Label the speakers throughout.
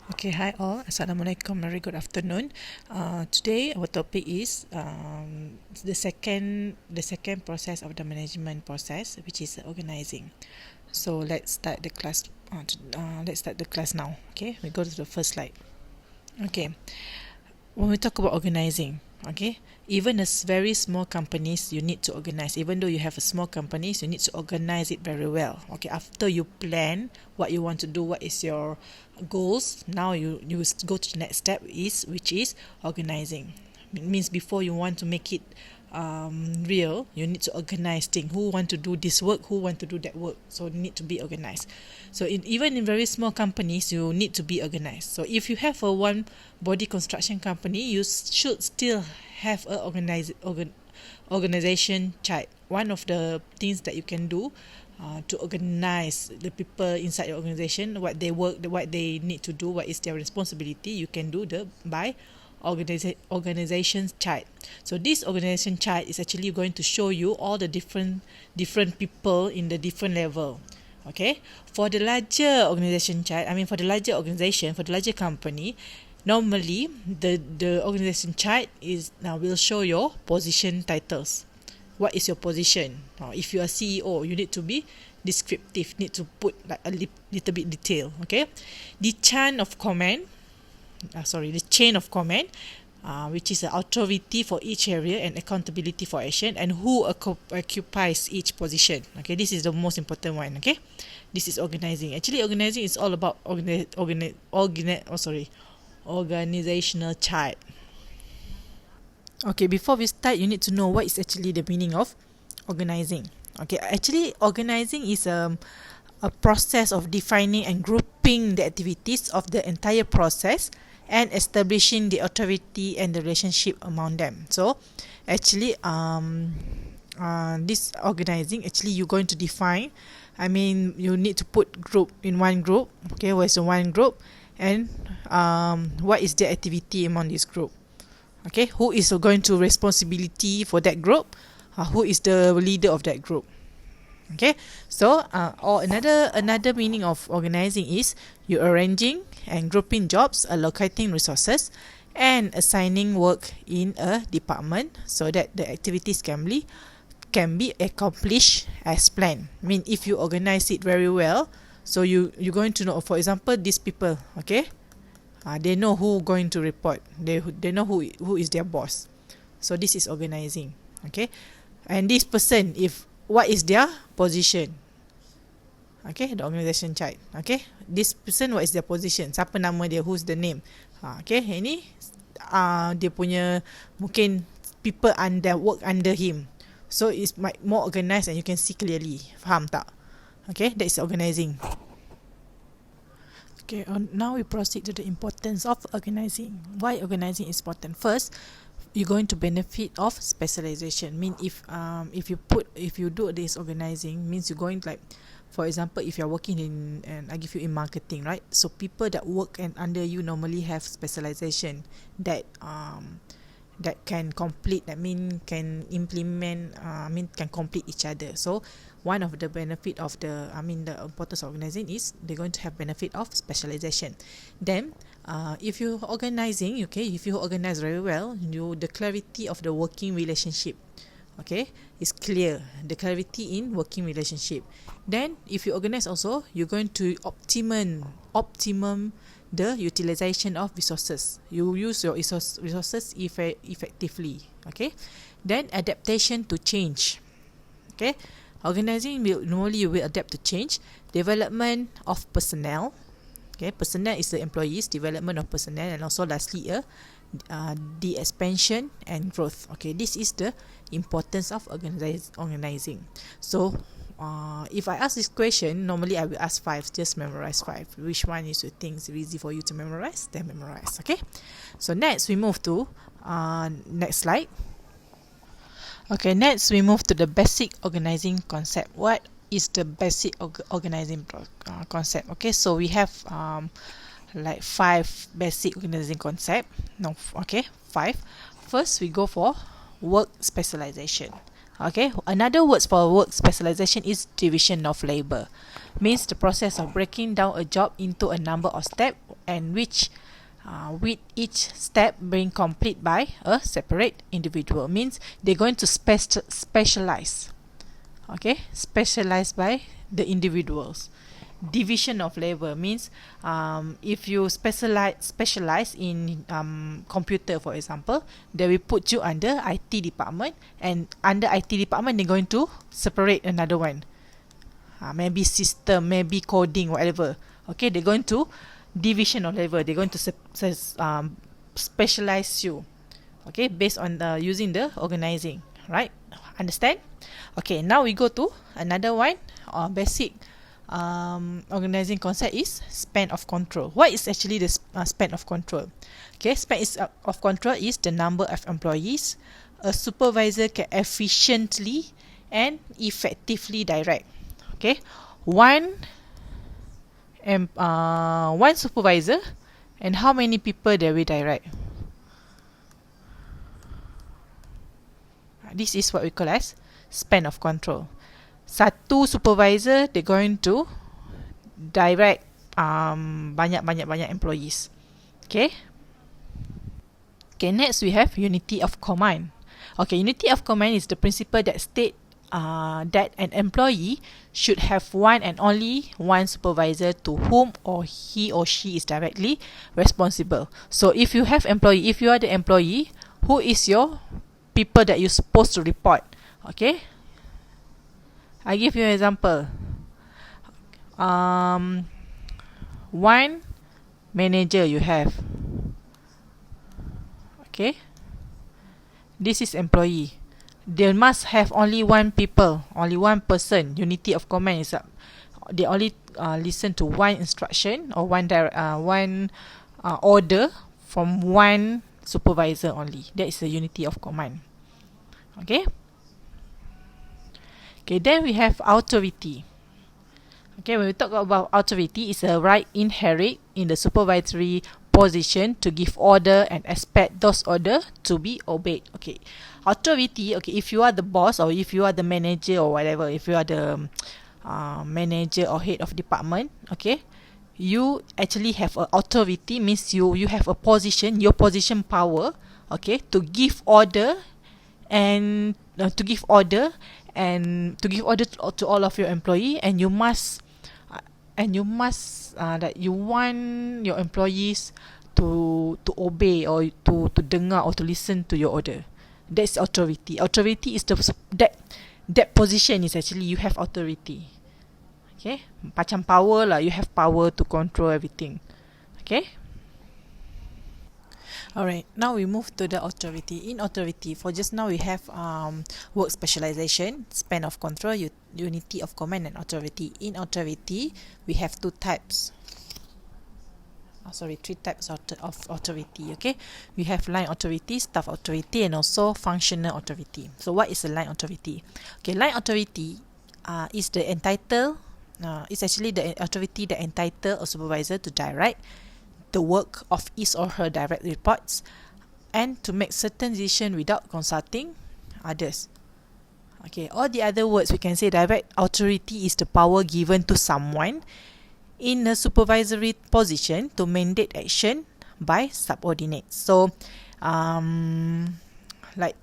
Speaker 1: Okay, hi all. Assalamualaikum. Very good afternoon. Today our topic is the second process of the management process, which is organizing. So let's start the class. Let's start the class now. Okay, we go to the first slide. Okay, when we talk about organizing, okay, even as very small companies, you need to organize. Even though you have a small companies, you need to organize it very well. Okay, after you plan what you want to do, what is your goals, now you go to the next step, is which is organizing. It means before you want to make it real, you need to organize things. Who want to do this work, who want to do that work, so you need to be organized. So even in very small companies, you need to be organized. So if you have a one body construction company, you should still have a organization chart. One of the things that you can do to organize the people inside your organization, what they work, what they need to do, what is their responsibility, you can do the by organization chart. So this organization chart is actually going to show you all the different people in the different level. Okay, for the larger organization chart, for the larger organization, for the larger company, normally the organization chart is now will show your position titles. What is your position? If you are CEO, you need to be descriptive, need to put like a little bit detail. Okay, the chain of command, which is the authority for each area and accountability for action, and who occupies each position. Okay, this is the most important one. Okay, this is organizing. Actually, organizing is all about organizational chart. Okay, before we start, you need to know what is actually the meaning of organizing. Okay, actually, organizing is a process of defining and grouping the activities of the entire process and establishing the authority and the relationship among them. So, actually, this organizing, actually, you're going to define. You need to put group in one group. Okay, where's the one group, and what is the activity among this group? Okay, who is going to responsibility for that group? Who is the leader of that group? Okay, so or another meaning of organizing is you arranging and grouping jobs, allocating resources, and assigning work in a department so that the activities can be accomplished as planned. If you organize it very well, so you're going to know, for example, these people, okay, they know who going to report, they know who is their boss. So this is organizing. Okay, and this person, if what is their position? Okay, the organization chart. Okay, this person, what is their position? Siapa nama dia? Who's the name? Okay, ini dia punya mungkin people work under him. So it's more organized and you can see clearly. Faham tak? Okay, that is organizing. Okay, now we proceed to the importance of organizing. Why organizing is important? First, you're going to benefit of specialization. If you do this organizing, means you're going to, like, for example, if you're working in, and I give you in marketing, right? So people that work and under you normally have specialization that can complete, can implement, can complete each other. So one of the benefit of the importance of organizing is they're going to have benefit of specialization. Then if you organizing, okay, if you organize very well, the clarity of the working relationship, okay, is clear. The clarity in working relationship. Then if you organize also, you're going to optimum the utilization of resources. You use your resources effectively. Okay, then adaptation to change. Okay, organizing normally you will adapt to change. Development of personnel. Okay, personnel is the employees, development of personnel, and also lastly the expansion and growth. Okay, this is the importance of organizing. So if I ask this question, normally I will ask 5, just memorize 5. Which one is you think is easy for you to memorize? Then memorize. Okay, so next we move to next slide. Okay, next we move to the basic organizing concept. What is the basic organizing concept? Okay, so we have like 5 basic organizing concept. No, okay, 5. First we go for work specialization. Okay, another words for work specialization is division of labor. Means the process of breaking down a job into a number of steps, and which with each step being complete by a separate individual. Means they're going to specialize. Okay, specialized by the individuals. Division of labor means if you specialize in computer, for example, they will put you under IT department, and under IT department they're going to separate another one, maybe system, maybe coding, whatever. Okay, they're going to division of labor, they're going to specialize you, okay, based on using the organizing, right? Understand? Okay, now we go to another one, basic organizing concept is span of control. What is actually the span of control? Okay, of control is the number of employees a supervisor can efficiently and effectively direct. Okay, one supervisor, and how many people they will direct. This is what we call as span of control. Satu supervisor, they're going to direct banyak employees. Okay, next we have unity of command. Okay, unity of command is the principle that state that an employee should have one and only one supervisor to whom or he or she is directly responsible. So if you have employee, if you are the employee, who is your people that you're supposed to report? Okay, I give you an example. One manager you have. Okay, this is employee. They must have only one people, only one person. Unity of command is they only listen to one instruction or one order from one supervisor only. That is the unity of command. Okay. Okay, then we have authority. Okay, when we talk about authority, it's a right inherent in the supervisory position to give order and expect those order to be obeyed. Okay, authority. Okay, if you are the boss or if you are the manager or whatever, if you are the manager or head of department, okay, you actually have a authority. Means you have a position, your position power. Okay, to give order and to give order to all of your employee, and you must that you want your employees to obey or to dengar or to listen to your order. That's authority. Authority is that position is actually you have authority. Okay, macam power lah, you have power to control everything. Okay. Alright, now we move to the authority. In authority, for just now we have work specialization, span of control, unity of command, and authority. In authority, we have three types of authority. Okay, we have line authority, staff authority, and also functional authority. So what is a line authority? Okay, line authority is the entitled it's actually the authority that entitle a supervisor to direct the work of his or her direct reports and to make certain decisions without consulting others. Okay, or the other words we can say direct authority is the power given to someone in a supervisory position to mandate action by subordinates. So like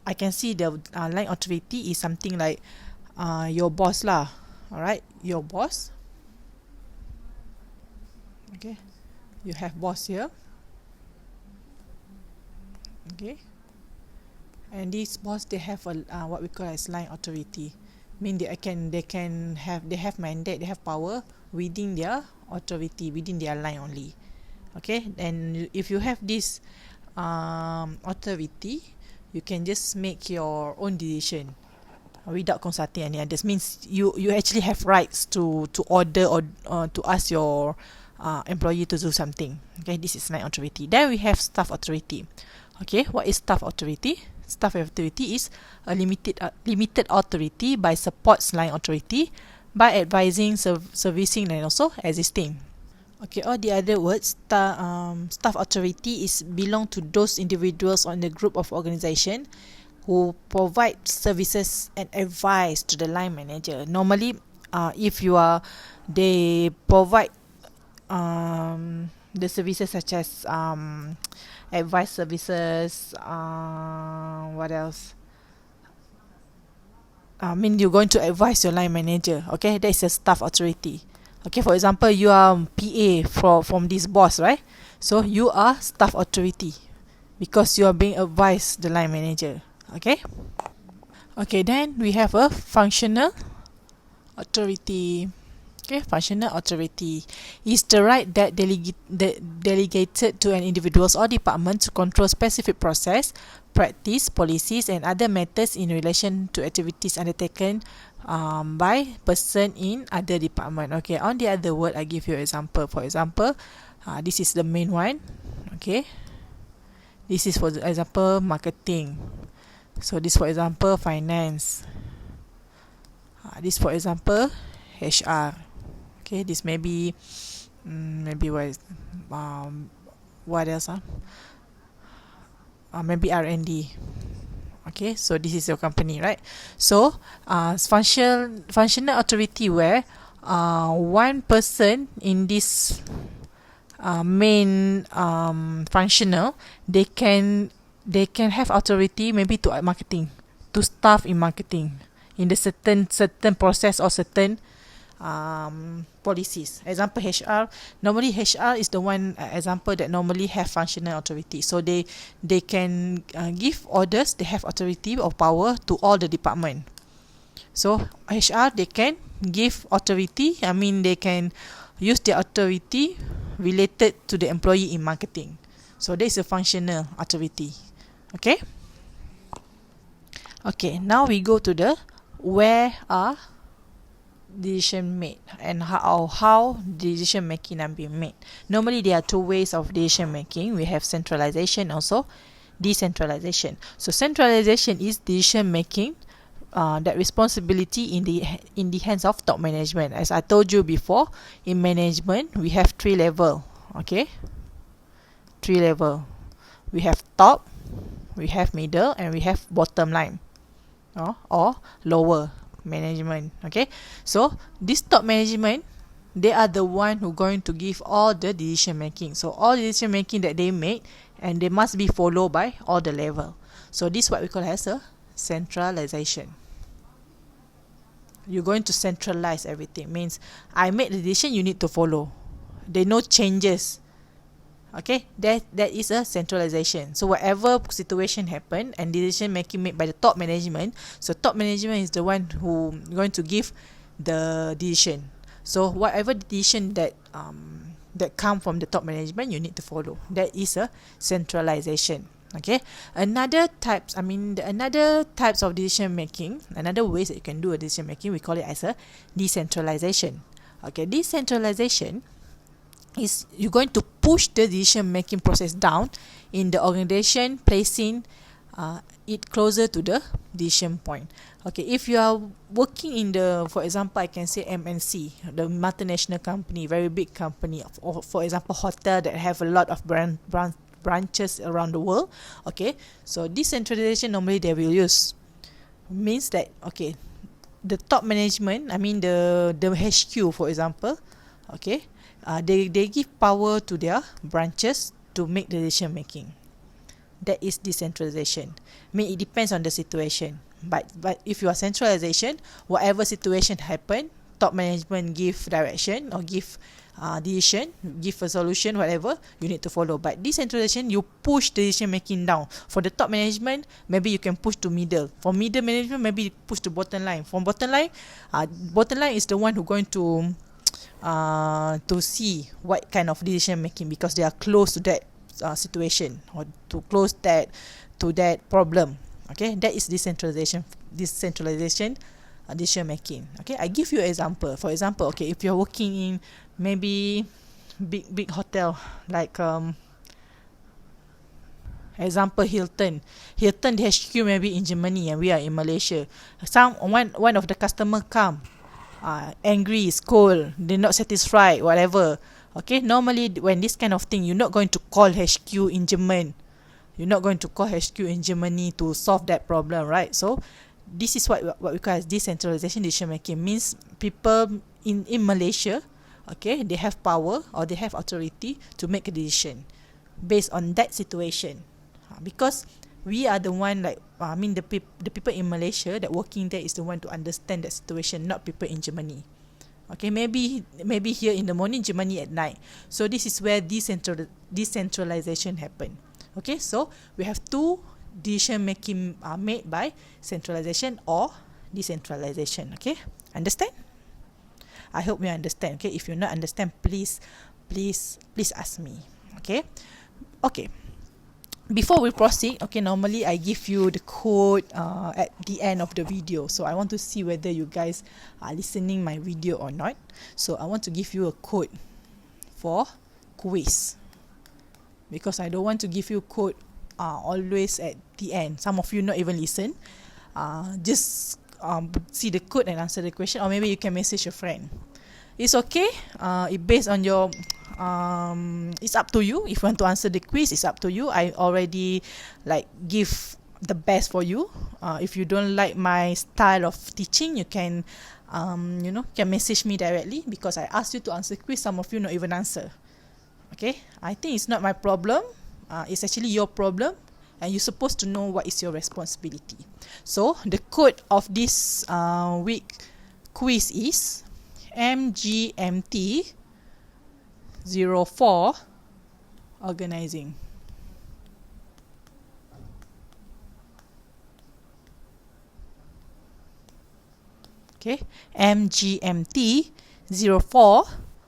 Speaker 1: I can see the line authority is something like your boss lah. Alright, your boss. Okay, you have boss here. Okay, and this boss, they have a what we call as line authority. Mean they have mandate, they have power within their authority, within their line only. Okay, and if you have this authority, you can just make your own decision without consulting any others. Means you actually have rights to order or to ask your employee to do something. Okay, this is line authority. Then we have staff authority. Okay, what is staff authority? Staff authority is a limited authority by supports line authority by advising, servicing, and also assisting. Okay, or the other words, staff authority is belong to those individuals on the group of organization who provide services and advice to the line manager. Normally, if you are, they provide the services such as advice services. What else? I mean, you're going to advise your line manager. Okay, that is a staff authority. Okay, for example, you are PA from this boss, right? So you are staff authority because you are being advised the line manager. Okay. Okay, then we have a functional authority. Okay, functional authority is the right that delegated to an individual or department to control specific process, practice, policies, and other matters in relation to activities undertaken by person in other department. Okay, on the other word, I give you an example. For example, this is the main one. Okay, this is for example marketing. So this for example finance. This for example HR. Okay, this maybe what else? Maybe R&D. Okay, so this is your company, right? So functional authority where one person in this main functional, they can have authority maybe to marketing, to staff in marketing in the certain process or certain policies. Example HR. Normally HR is the one example that normally have functional authority. So they can give orders. They have authority or power to all the department. So HR, they can give authority. I mean, they can use their authority related to the employee in marketing. So there is a functional authority. Okay. Okay. Now we go to the where are decision made and how decision making are being made. Normally there are two ways of decision making. We have centralization, also decentralization. So centralization is decision making that responsibility in the hands of top management. As I told you before, in management we have 3 level. Okay, 3 level. We have top, we have middle, and we have bottom line or lower management. Okay, so this top management, they are the one who going to give all the decision making. So all decision making that they make, and they must be followed by all the level. So this is what we call as a centralization. You're going to centralize everything. Means I made the decision, you need to follow. There no changes. Okay, that is a centralization. So whatever situation happen and decision making made by the top management, so top management is the one who going to give the decision. So whatever decision that come from the top management, you need to follow. That is a centralization. Okay, another types of decision making, another ways that you can do a decision making, we call it as a decentralization. Okay, decentralization is you're going to push the decision making process down in the organization, placing it closer to the decision point. Okay, if you are working in the, for example, I can say MNC, the multinational company, very big company, or for example hotel that have a lot of branches around the world. Okay, so decentralization normally they will use means that, okay, the top management, I mean the HQ for example, okay, they give power to their branches to make the decision making. That is decentralization. I mean, it depends on the situation. But if you are centralization, whatever situation happen, top management give direction or give decision, give a solution, whatever, you need to follow. But decentralization, you push the decision making down. For the top management, maybe you can push to middle. For middle management, maybe push to bottom line. From bottom line is the one who going to see what kind of decision making, because they are close to that situation or to close to that problem. Okay, that is decentralization decision making. Okay, I give you an example. For example, okay, if you're working in maybe big hotel like example Hilton, the HQ maybe in Germany and we are in Malaysia. One of the customer come angry, scold, they're not satisfied, whatever. Okay, normally when this kind of thing, you're not going to call HQ in German. You're not going to call HQ in Germany to solve that problem, right? So this is what we call as decentralization decision making. Means people in Malaysia, okay, they have power or they have authority to make a decision based on that situation, because we are the one, like the people in Malaysia that working there is the one to understand that situation, not people in Germany. Okay, maybe here in the morning, Germany at night. So this is where decentralization happen. Okay, so we have two decision making made by centralization or decentralization. Okay, understand? I hope you understand. Okay, if you not understand, please ask me. Okay. Before we proceed, okay, normally I give you the code at the end of the video. So I want to see whether you guys are listening my video or not. So I want to give you a code for quiz, because I don't want to give you code always at the end. Some of you not even listen. Just see the code and answer the question, or maybe you can message a friend. It's okay. It based on your it's up to you. If you want to answer the quiz, it's up to you. I already give the best for you. If you don't like my style of teaching, you can can message me directly, because I asked you to answer quiz. Some of you not even answer. Okay, I think it's not my problem. It's actually your problem, and you're supposed to know what is your responsibility. So the code of this week quiz is MGMT 04 organizing. Okay, MGMT 04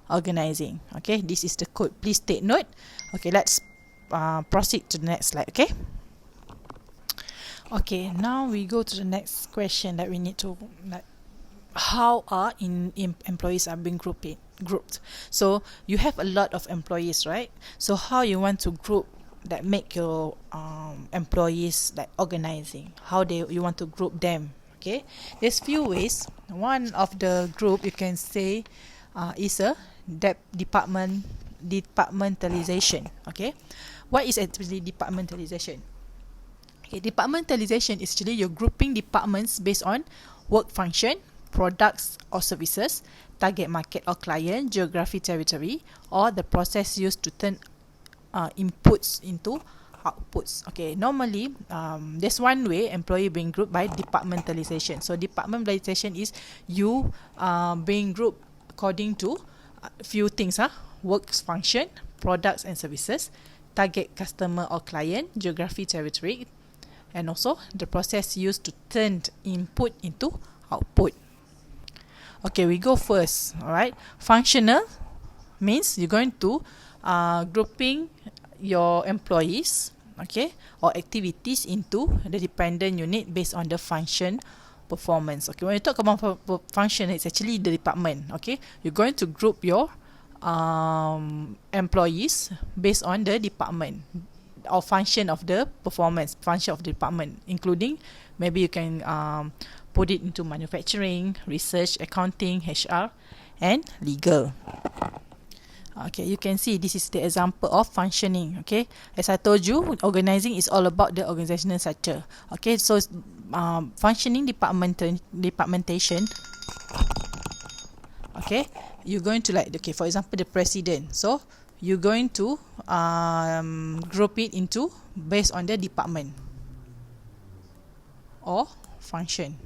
Speaker 1: organizing. Okay, this is the code. Please take note. Okay, let's proceed to the next slide. Okay, now we go to the next question that we need to how are employees are being grouped. So you have a lot of employees, right? So how you want to group that, make your employees organizing, how you want to group them. Okay, there's few ways. One of the group you can say is a departmentalization. Okay, what is actually departmentalization? Okay, departmentalization is actually you're grouping departments based on work function, products or services, target market or client, geography, territory, or the process used to turn inputs into outputs. Okay, normally there's one way employee being grouped by departmentalization. So departmentalization is you being grouped according to a few things, works function, products and services, target customer or client, geography, territory, and also the process used to turn input into output. Okay, we go first. Alright, functional means you're going to grouping your employees, okay, or activities into the dependent unit based on the function performance. Okay, when you talk about function, it's actually the department. Okay, you're going to group your employees based on the department or function of the performance, function of the department, including maybe you can put it into manufacturing, research, accounting, HR, and legal. Okay, you can see this is the example of functioning. Okay, as I told you, organizing is all about the organizational structure. Okay, so functioning departmentation. Okay, you're going to okay, for example, the president. So you're going to group it into based on the department or function.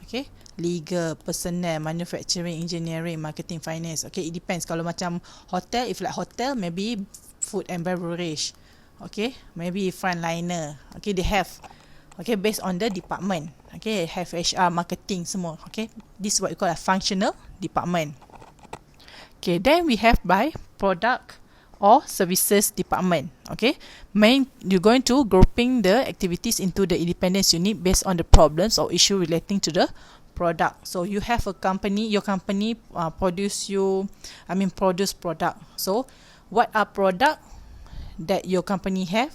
Speaker 1: Okay, legal, personnel, manufacturing, engineering, marketing, finance. Okay, it depends. Kalau macam hotel, if hotel, maybe food and beverage. Okay, maybe frontliner. Okay, they have. Okay, based on the department. Okay, have HR, marketing semua. Okay, this is what you call a functional department. Okay, then we have by product or services department. Okay, you're going to grouping the activities into the independence unit based on the problems or issue relating to the product. So you have a company, your company produce product. So what are product that your company have?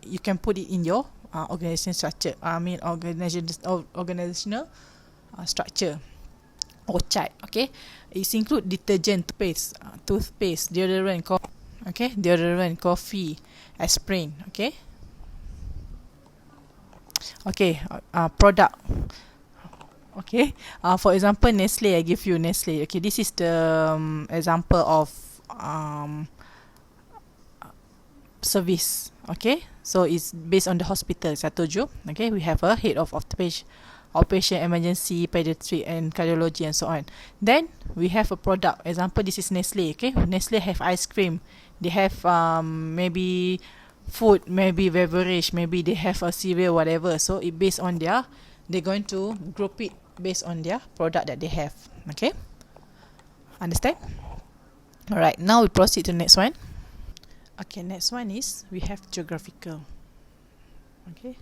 Speaker 1: You can put it in your organizational structure. Organizational structure or chart. Okay, it include detergent, toothpaste, deodorant, okay, deodorant, coffee, aspirin, okay. Okay, product. Okay, for example, Nestle. I give you Nestle. Okay, this is the example of service. Okay, so it's based on the hospital. I told you. Okay, we have a head of operation, emergency, pediatric, and cardiology, and so on. Then we have a product. Example, this is Nestle. Okay, Nestle have ice cream. They have maybe food, maybe beverage, maybe they have a cereal, whatever. So it based on their, they're going to group it based on their product that they have. Okay, understand? All right, now we proceed to the next one. Okay, next one is we have geographical. Okay,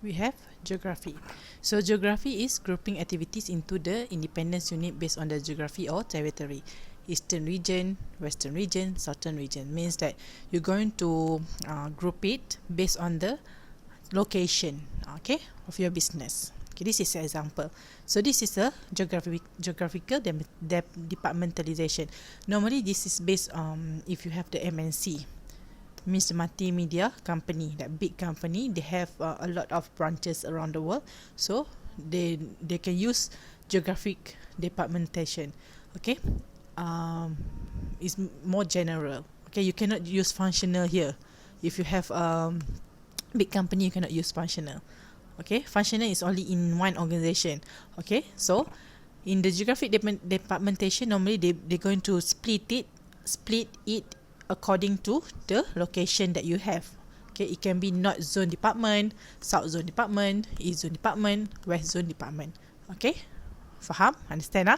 Speaker 1: we have geography. So geography is grouping activities into the independence unit based on the geography or territory. Eastern region, western region, southern region means that you're going to group it based on the location, okay, of your business. Okay, this is an example. So this is a geographical departmentalization. Normally this is based if you have the MNC, means the multimedia company, that big company, they have a lot of branches around the world, so they can use geographic departmentation. Okay, is more general. Okay, you cannot use functional here. If you have big company, you cannot use functional. Okay, functional is only in one organization. Okay, so in the geographic departmentation, normally they're going to split it according to the location that you have. Okay, it can be North Zone Department, South Zone Department, East Zone Department, West Zone Department. Okay, faham? Understand?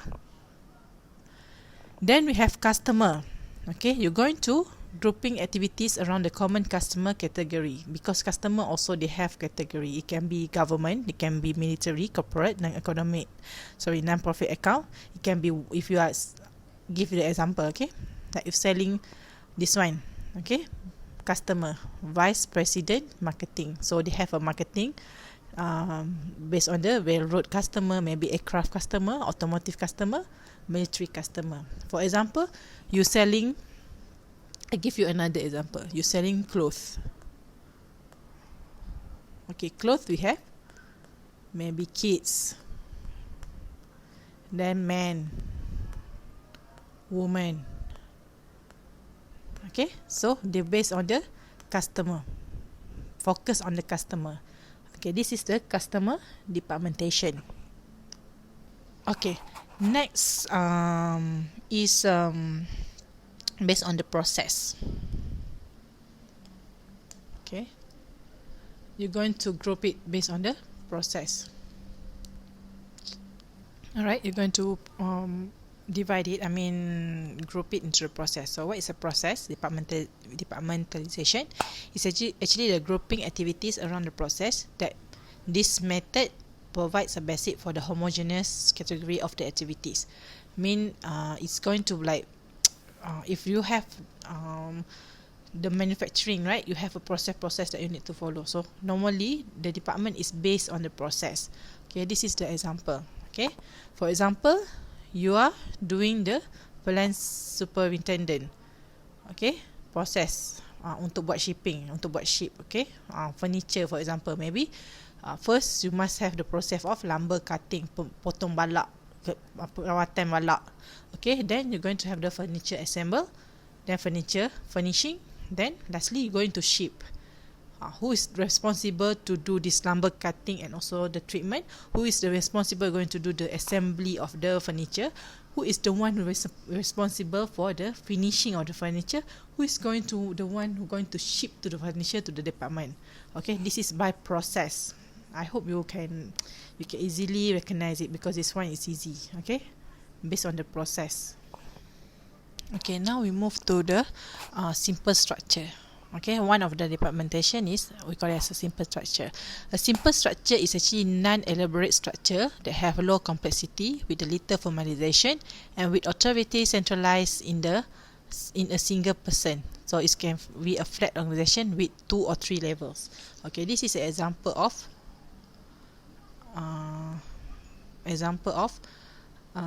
Speaker 1: Then we have customer. Okay, you're going to grouping activities around the common customer category, because customer also they have category. It can be government, it can be military, corporate, non-profit account. It can be, if you are, give you the example, okay, like if selling this one, okay, customer, vice president, marketing. So they have a marketing based on the railroad customer, maybe aircraft customer, automotive customer, military customer. For example, you selling, I give you another example. You selling clothes. Okay, clothes we have maybe kids, then men, woman. Okay, so they based on the customer, focus on the customer. Okay, this is the customer departmentation. Okay, next is based on the process. Okay, you're going to group it based on the process. Alright, you're going to divide it, group it into the process. So what is a process? Departmentalization is actually the grouping activities around the process. That this method provides a basic for the homogeneous category of the activities. It's going to like if you have the manufacturing, right, you have a process that you need to follow. So normally the department is based on the process. Okay, this is the example. Okay, for example, you are doing the plant superintendent. Okay, process untuk buat shipping, untuk buat ship. Okay, furniture for example, maybe first you must have the process of lumber cutting, potong balak, perawatan balak. Okay, then you're going to have the furniture assemble, then furniture finishing, then lastly you're going to ship. Who is responsible to do this lumber cutting and also the treatment? Who is the responsible going to do the assembly of the furniture? Who is the one who is responsible for the finishing of the furniture? Who is going to the one who going to ship to the furniture to the department? Okay, this is by process. I hope you can easily recognize it, because this one is easy. Okay, based on the process. Okay, now we move to the simple structure. Okay, one of the departmentation is, we call it as a simple structure. A simple structure is actually non-elaborate structure that have low complexity with a little formalization and with authority centralized in a single person. So it can be a flat organization with 2 or 3 levels. Okay, this is an example of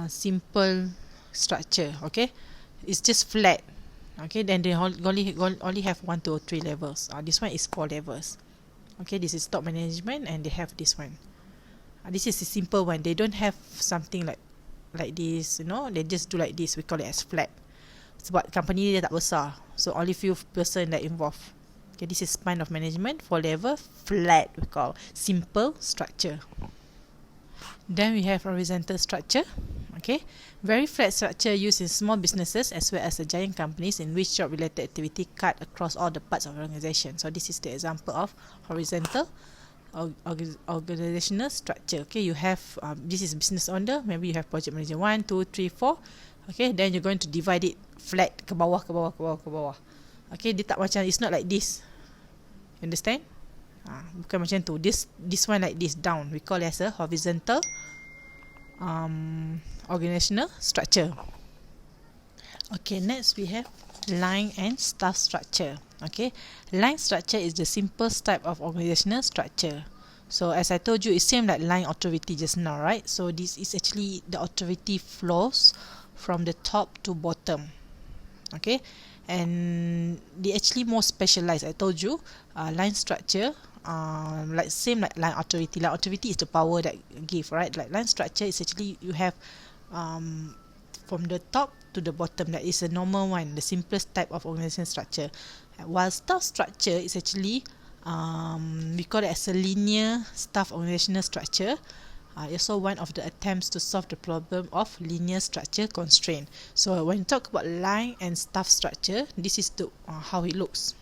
Speaker 1: simple structure. Okay, it's just flat. Okay, then they only have 1, 2, or 3 levels. This one is 4 levels. Okay, this is top management, and they have this one. This is a simple one. They don't have something like this, you know. They just do like this. We call it as flat. Sebab company dia tak besar, so only few person that involved. Okay, this is span of management, 4 level, flat, we call simple structure. Then we have horizontal structure. Okay, very flat structure used in small businesses as well as the giant companies, in which job related activity cut across all the parts of the organization. So this is the example of horizontal organizational structure. Okay, you have this is business owner, maybe you have project manager 1, 2, 3, 4. Okay, then you're going to divide it flat, ke bawah, ke bawah, ke bawah, ke bawah. Okay, dia tak macam, it's not like this. You understand? Bukan macam tu. This one like this, down. We call it as a horizontal organizational structure. Okay, next we have line and staff structure. Okay, line structure is the simplest type of organizational structure. So as I told you, it seems like line authority just now, right? So this is actually the authority flows from the top to bottom. Okay, and they actually more specialized. I told you, line structure, like same like line authority. Line authority is the power that give, right? Like line structure is actually you have from the top to the bottom. That is a normal one, the simplest type of organization structure. While staff structure is actually we call it as a linear staff organizational structure. Also one of the attempts to solve the problem of linear structure constraint. So when you talk about line and staff structure, this is the how it looks.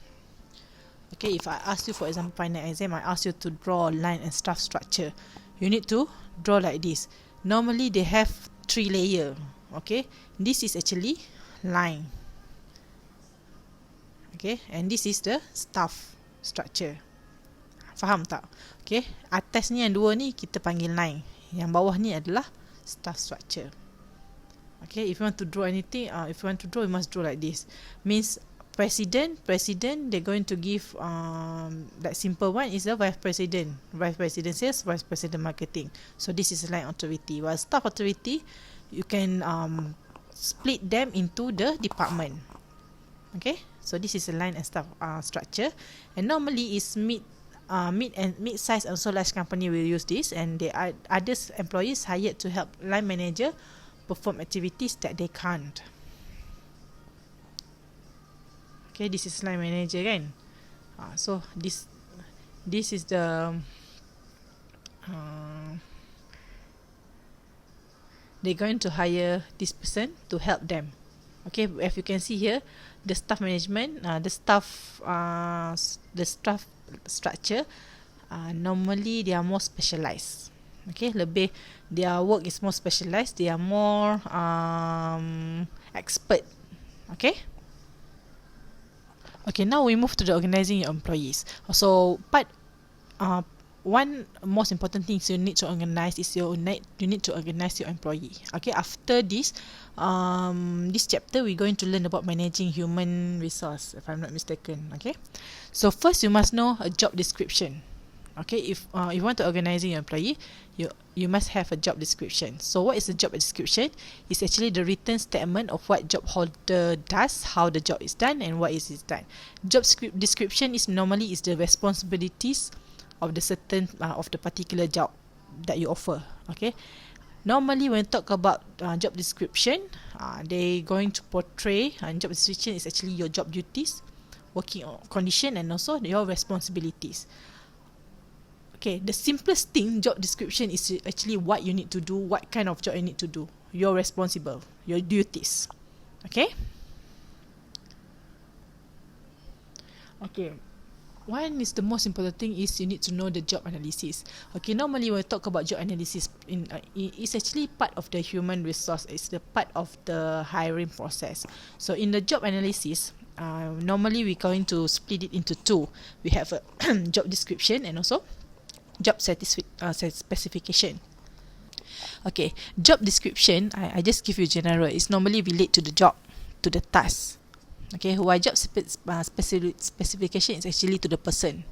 Speaker 1: Okay, if I ask you, for example, final exam, I ask you to draw line and staff structure, you need to draw like this. Normally they have 3 layer. Okay, this is actually line. Okay, and this is the staff structure. Faham tak? Okay, atas ni yang 2 ni kita panggil line, yang bawah ni adalah staff structure. Okay, if you want to draw anything, if you want to draw, you must draw like this. Means president, they're going to give that simple one is the vice president sales, vice president marketing. So this is line authority. While staff authority, you can split them into the department. Okay, so this is a line and staff structure, and normally is mid-size and also large company will use this, and they are others employees hired to help line manager perform activities that they can't. Okay, this is line manager kan. So this is the they're going to hire this person to help them. Okay, as you can see here, the staff management, the staff structure, normally they are more specialized. Okay, lebih their work is more specialized. They are more expert. Okay. Okay, now we move to the organizing your employees. So one most important thing you need to organize is you need to organize your employee. Okay, after this chapter we're going to learn about managing human resource, if I'm not mistaken. Okay, so first you must know a job description. Okay, if you want to organize your employee, you must have a job description. So what is the job description? It's actually the written statement of what job holder does, how the job is done, and why is it done. Job description is normally is the responsibilities of the certain of the particular job that you offer. Okay, normally when you talk about job description, they going to portray, job description is actually your job duties, working condition, and also your responsibilities. Okay, the simplest thing, job description is actually what you need to do, what kind of job you need to do, you're responsible, your duties. Okay. Okay, one is the most important thing is you need to know the job analysis. Okay, normally when we talk about job analysis, it's actually part of the human resource. It's the part of the hiring process. So in the job analysis, normally we're going to split it into 2. We have a job description and also job specification. Okay, job description, I just give you general. It's normally relate to the job, to the task. Okay, while job specification is actually to the person,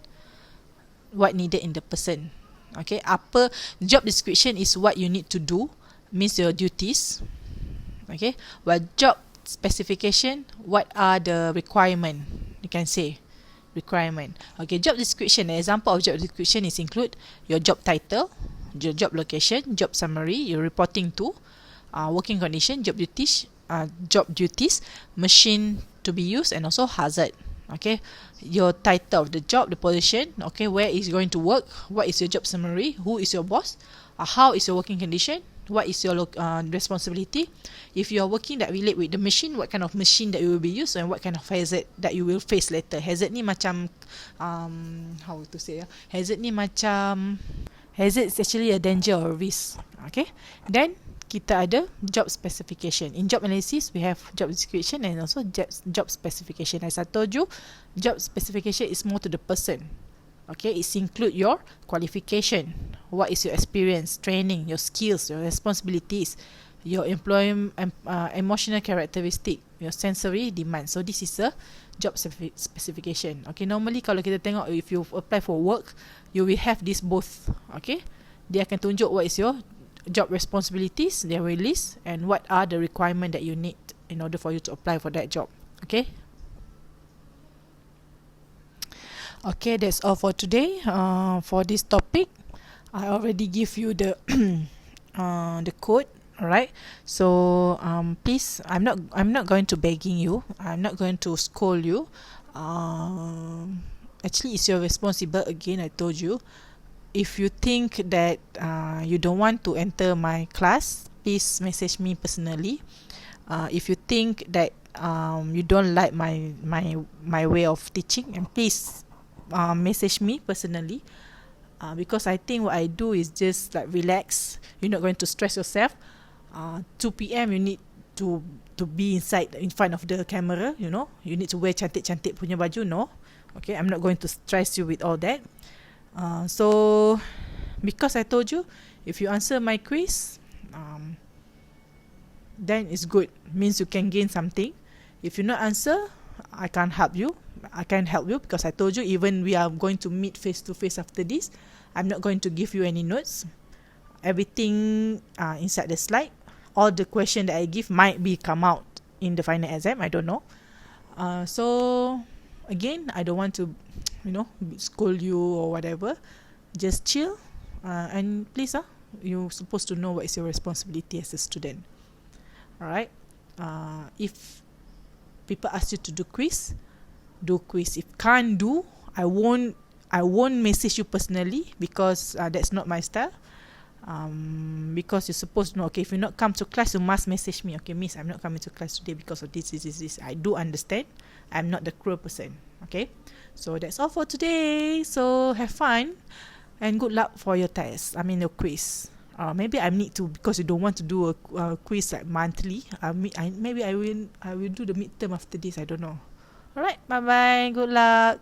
Speaker 1: what needed in the person. Okay, apa job description is what you need to do, means your duties. Okay, well, job specification, what are the requirement? You can say requirement. Okay, job description. An example of job description is include your job title, your job location, job summary, you're reporting to, working condition, job duties, machine to be used, and also hazard. Okay, your title of the job, the position. Okay, where is going to work? What is your job summary? Who is your boss? How is your working condition? What is your responsibility? If you are working that relate with the machine, what kind of machine that you will be used, and what kind of hazard that you will face later. Hazard ni macam how to say hazard ni macam hazard is actually a danger or risk. Okay, then kita ada job specification. In job analysis, we have job description and also job specification. As I told you, job specification is more to the person. Okay, it's include your qualification, what is your experience, training, your skills, your responsibilities, your emotional characteristic, your sensory demand. So this is a job specification. Okay, normally kalau kita tengok, if you apply for work, you will have this both. Okay, dia akan tunjuk what is your job responsibilities, their release, and what are the requirement that you need in order for you to apply for that job. Okay. Okay, that's all for today. For this topic, I already give you the the code. Alright. So please, I'm not going to begging you. I'm not going to scold you. Actually, it's your responsible. Again, I told you. If you think that you don't want to enter my class, please message me personally. If you think that you don't like my way of teaching, and please message me personally, because I think what I do is just like relax. You're not going to stress yourself. 2 p.m. you need to be in front of the camera. You know, you need to wear cantik punya baju. No, okay, I'm not going to stress you with all that. So because I told you, if you answer my quiz, then it's good, means you can gain something. If you not answer, I can't help you because I told you, even we are going to meet face to face after this, I'm not going to give you any notes. Everything inside the slide, all the question that I give might be come out in the final exam, I don't know. So again, I don't want to scold you or whatever. Just chill, and please you're supposed to know what is your responsibility as a student. Alright. If people ask you to do quiz, do quiz. If can't do, I won't message you personally, because that's not my style. Because you're supposed to know, okay, if you not come to class, you must message me. Okay, miss, I'm not coming to class today because of this. I do understand. I'm not the cruel person. Okay, so that's all for today. So have fun and good luck for your test. I mean your quiz. Maybe I need to, because you don't want to do a quiz like monthly. Maybe I will do the midterm after this. I don't know. Alright, bye bye. Good luck.